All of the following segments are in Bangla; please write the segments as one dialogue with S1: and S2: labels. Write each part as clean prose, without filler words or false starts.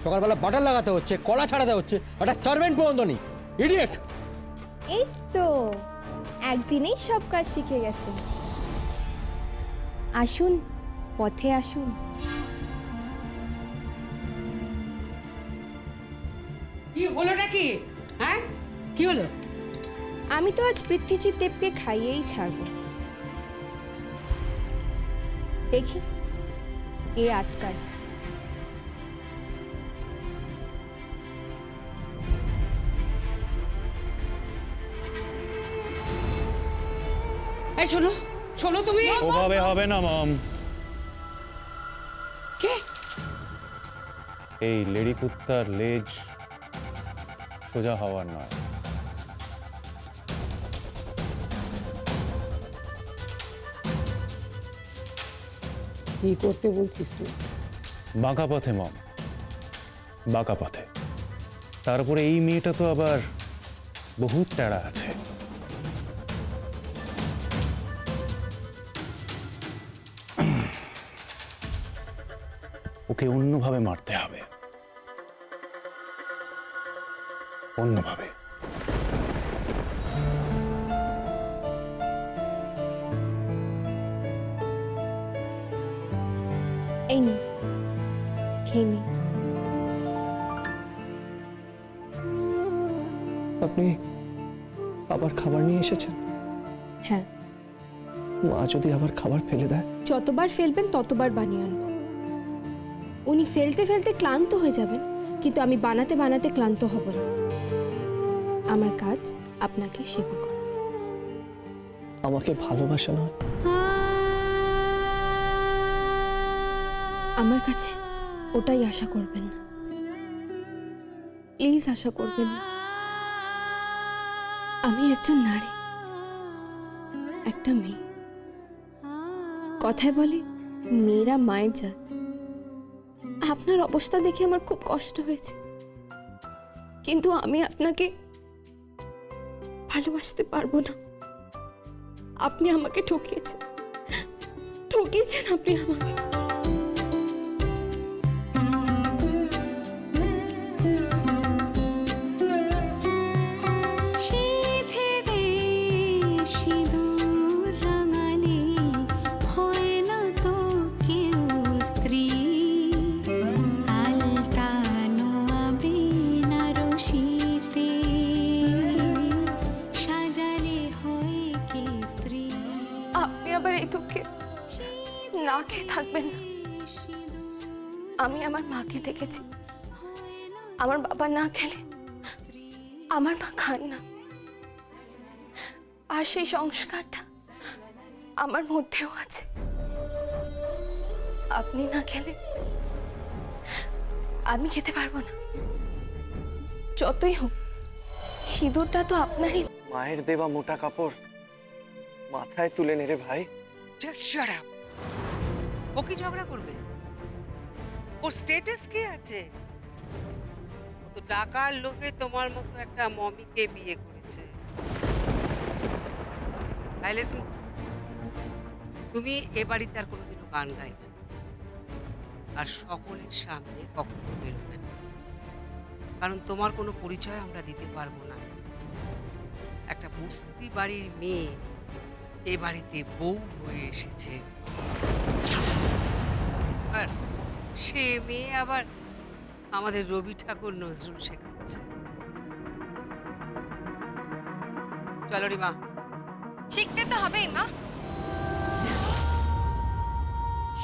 S1: সকালবেলা বাটার লাগাতে হচ্ছে, কলা ছাড়াতে হচ্ছে, একটা সার্ভেন্ট পর্যন্ত নেই। ইডিয়েট!
S2: এই তো একদিনেই সব কাজ শিখে গেছেন। আসুন, পথে আসুন।
S3: কি হলোটা কি? হ্যাঁ, কি হলো?
S2: আমি তো আজ পৃথ্বীজিৎ দেবকে খাইয়েই ছাড়ব। দেখি কে আটকায়।
S3: এই শোনো, শোনো তুমি।
S4: ওভাবে হবে না মম।
S3: কে?
S4: এই লেডি কুত্তার লেজ সোজা হওয়ার নয়।
S3: কি করতে বলছিস তুই?
S4: বাঁকা পথে মম, বাঁকা পথে। তারপরে এই মেয়েটা তো আবার বহুত ট্যাড়া আছে। ওকে অন্যভাবে মারতে হবে, অন্যভাবে।
S2: এই নে, খেয়ে নে।
S5: আপনি আবার খাবার নিয়ে এসেছেন?
S2: হ্যাঁ,
S5: মা যদি আবার খাবার ফেলে দেয়?
S2: যতবার ফেলবেন ততবার বানিয়ে আনবো। উনি ফেলতে ফেলতে ক্লান্ত হয়ে যাবেন, কিন্তু আমি বানাতে বানাতে ক্লান্ত হব না। আমার কাজ আপনাকে সেবা করা।
S5: আমাকে ভালোবাসা নয়,
S2: আমার কাছে ওটাই আশা করবেন না, প্লিজ আশা করবেন না। আমি একজন নারী, একটা মেয়ে। কথায় বলে মেয়েরা মায়ের জাত। আপনার অবস্থা দেখে আমার খুব কষ্ট হয়েছে, কিন্তু আমি আপনাকে ভালোবাসতে পারবো না। আপনি আমাকে ঠকিয়েছেন, ঠকিয়েছেন আপনি আমাকে। আপনি আবার এই দুঃখে না খেয়ে থাকবেন না। আমি আমার মাকে দেখেছি, আমার বাবা না খেলে আমার মা খান না। আর সেই সংস্কারটা আমার মধ্যেও আছে। আপনি না খেলে আমি খেতে পারবো না। যতই হোক, সিঁদুরটা তো আপনারই।
S5: মায়ের দেওয়া মোটা কাপড় মাথায় তুলে নে রে ভাই।
S3: Just shut up. ও কি ঝগড়া করবে? ওর স্ট্যাটাস কি আছে? ও তো টাকার লোভে তোমার মতো একটা মমিকে বিয়ে করেছে। লিসেন, তুমি এ বাড়িতে আর কোনোদিনও গান গাইবে না, আর সকলের সামনে কখনো বেরোবে না, কারণ তোমার কোনো পরিচয় আমরা দিতে পারবো না। একটা বস্তি বাড়ির মেয়ে এ বাড়িতে বউ হয়ে এসেছে, আর সে মেয়ে আবার আমাদের রবি ঠাকুর নজরুল শেখাচ্ছে। চলো রে মা।
S2: শিখতে তো হবেই মা।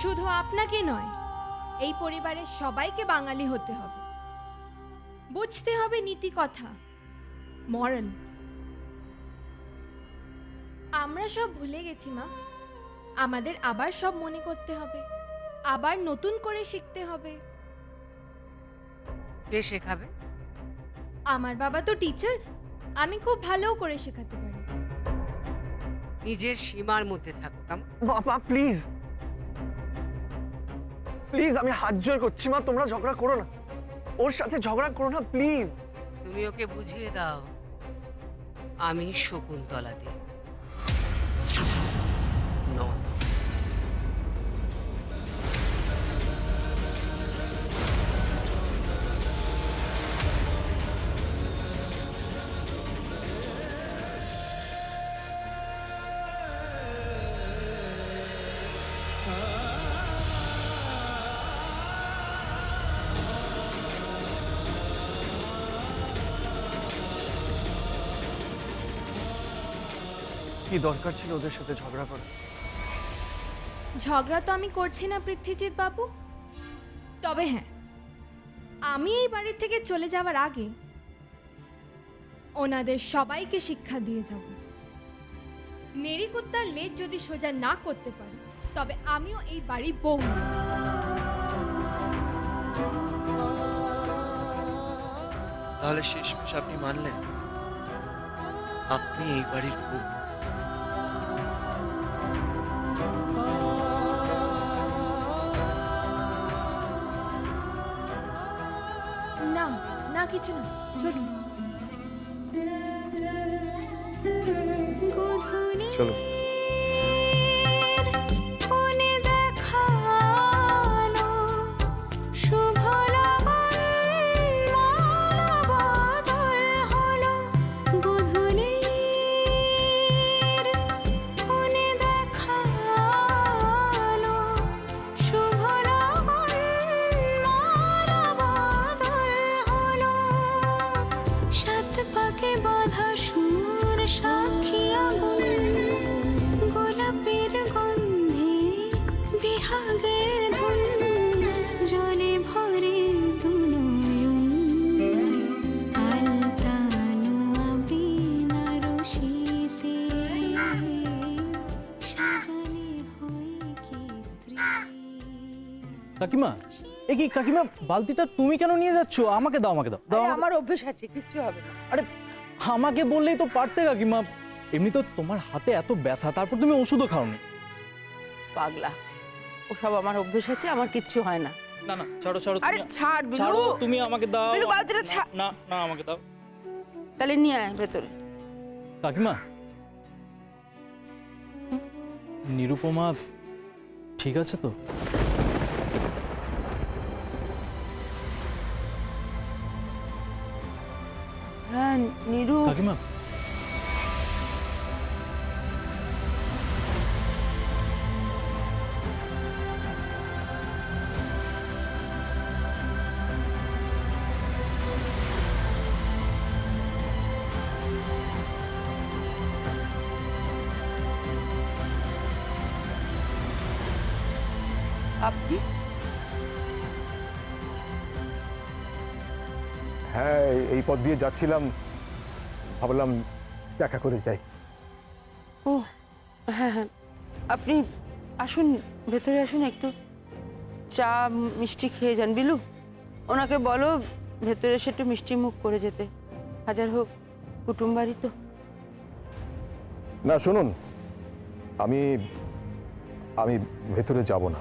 S6: শুধু আপনাকে নয়, এই পরিবারের সবাইকে বাঙালি হতে হবে। বুঝতে হবে নীতি কথা, মরাল। আমরা সব ভুলে গেছি মা। আমাদের আবার সব মনে করতে হবে, আবার নতুন করে শিখতে হবে।
S3: কে শেখাবে?
S6: আমার বাবা তো টিচার, আমি খুব ভালো করে শেখাতে পারি।
S3: নিজের সীমার মধ্যে থাকো।
S5: বাবা প্লিজ, প্লিজ আমি হাত জোর করছি মা, তোমরা ঝগড়া করো না, ওর সাথে ঝগড়া করো না প্লিজ।
S3: তুমি ওকে বুঝিয়ে দাও আমি শকুন্তলা দেব। ননসেন্স।
S5: কি দরকার ছিল ওদের সাথে ঝগড়া করা?
S6: ঝগড়া তো আমি করছি না পৃথ্বীজিৎ বাবু। তবে হ্যাঁ, আমি এই বাড়ি থেকে চলে যাওয়ার আগে ওনাদের সবাইকে শিক্ষা দিয়ে যাব। নেড়িকুত্তার লেজ যদি সোজা না করতে পারি, তবে আমিও এই বাড়ির বউ নই।
S5: তাহলে শেষমেশ আপনি মানলেন আপনি এই বাড়ির বউ?
S6: না না, কিছু না, চলুন।
S5: চলো।
S7: কাকিমা, এ কি কাকিমা, বালতিটা তুমি কেন নিয়ে যাচ্ছ? আমাকে দাও, আমাকে দাও, দাও
S8: আরে
S7: আমাকে।
S8: আমার অভ্যেস আছে, কিচ্ছু হবে না।
S7: আরে আমাকে বললেই তো পারতে কাকিমা। এমনি তো তোমার হাতে এত ব্যথা, তারপর তুমি ওষুধও খাওনি।
S8: পাগলা, ওসব আমার অভ্যেস আছে, আমার কিচ্ছু হয় না।
S7: না না, ছাড়ো ছাড়ো,
S8: আরে ছাড় বিলু,
S7: ছাড়ো, তুমি আমাকে দাও।
S8: বিলু, বালতিটা ছাড়।
S7: না না, আমাকে দাও।
S8: তাহলে নিয়ে আয় ভেতরে।
S7: কাকিমা, নিরুপমা ঠিক আছে তো?
S8: হ্যাঁ নিরু,
S7: কাকিমা,
S8: আপনি?
S9: হ্যাঁ, এই পথ দিয়ে যাচ্ছিলাম, ভাবলাম দেখা করে যাই।
S8: ও হ্যাঁ হ্যাঁ, আপনি আসুন, ভেতরে আসুন, একটু চা মিষ্টি খেয়ে যান। বিলু, ওনাকে বলো ভেতরে এসে একটু মিষ্টি মুখ করে যেতে। হাজার হোক কুটুম বাড়ি তো।
S9: না শুনুন, আমি আমি ভেতরে যাব না।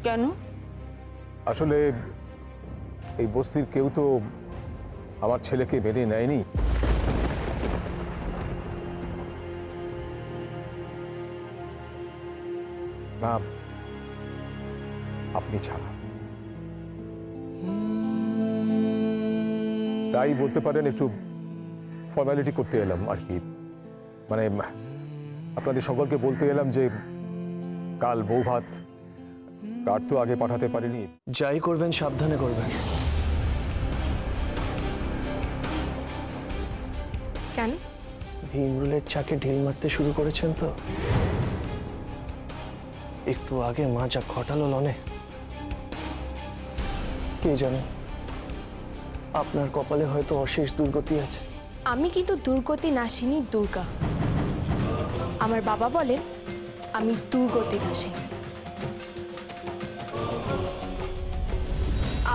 S8: কেন?
S9: আসলে এই বস্তির কেউ তো আমার ছেলেকে মেনে নেয়নি। না, আপনি ছাড়া। তাই বলতে পারেন একটু ফর্মালিটি করতে এলাম আর কি। মানে আপনাদের সকলকে বলতে এলাম যে কাল বউ ভাত কার তো আগে পাঠাতে পারিনি।
S5: যাই করবেন সাবধানে করবেন।
S2: কেন?
S5: ভীমরুলের চাকে ঢিল মারতে শুরু করেছেন তো? একটু আগে মা যা ঘটালো লনে, কে জানে আপনার কপালে হয়তো অশেষ দুর্গতি আছে।
S2: আমি কিন্তু দুর্গতি নাশিনী দুর্গা। আমার বাবা বলেন আমি দুর্গতি নাশিনী।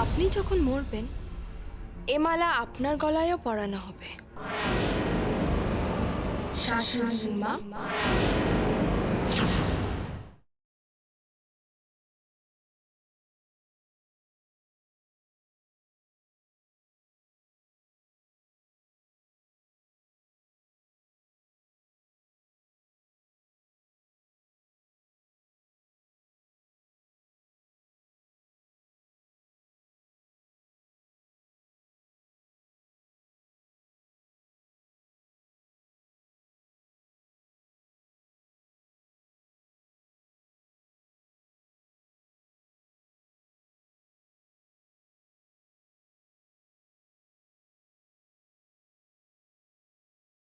S2: আপনি যখন মরবেন, এ মালা আপনার গলায়ও পরানো হবে। শাশুড়ি মা।